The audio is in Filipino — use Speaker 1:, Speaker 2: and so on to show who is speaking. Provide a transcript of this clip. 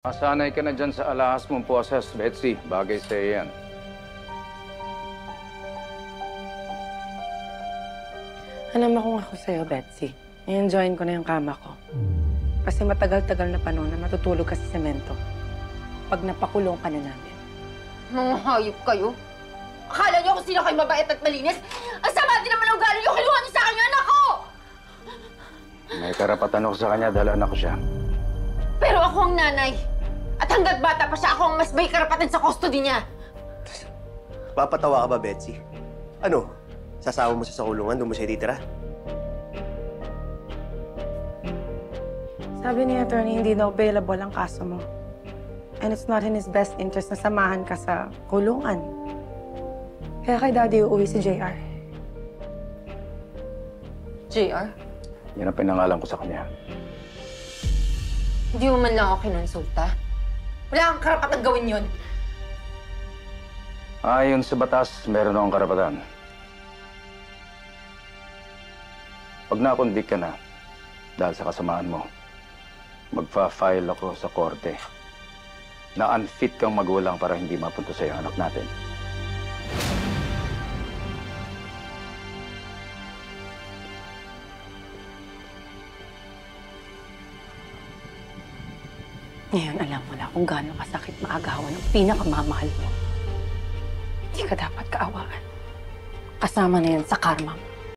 Speaker 1: Masanay ka na dyan sa alahas mong poses, Betsy. Bagay sa'yo yan.
Speaker 2: Alam mo kung ako sa'yo, Betsy. I-enjoyin ko na yung kama ko. Kasi matagal-tagal na panahon na matutulog ka sa semento. Pag napakulong ka na namin.
Speaker 3: Mga hayop kayo. Akala niyo kung sino kayo mabait at malinis? Ang sama din naman ang ugali niyo. Kinuha niyo sa akin yung anak ko!
Speaker 1: May karapatan ako sa kanya dahil anak ko siya.
Speaker 3: Pero ako ang nanay. At hanggat bata pa siya, ako ang mas may karapatan sa custody niya.
Speaker 4: Papatawa ka ba, Betsy? Ano? Sasama mo siya sa kulungan, doon mo siya titira?
Speaker 2: Sabi ni attorney, hindi na available ang kaso mo. And it's not in his best interest na samahan ka sa kulungan. Kaya kay Daddy uuwi si JR.
Speaker 3: JR?
Speaker 1: Yan ang pinangalan ko sa kanya.
Speaker 3: Hindi mo man lang ako kinonsulta. Wala kang karapatang gawin yun.
Speaker 1: Ayon sa batas, meron akong karapatan. Pag nakondik ka na, dahil sa kasamaan mo, magfa-file ako sa korte na unfit kang magulang para hindi mapunto sa'yo ang anak natin.
Speaker 2: Ngayon, alam mo na kung gaano kasakit maagawan ng pinakamamahal mo. Hindi ka dapat kaawaan. Kasama na yan sa karma mo.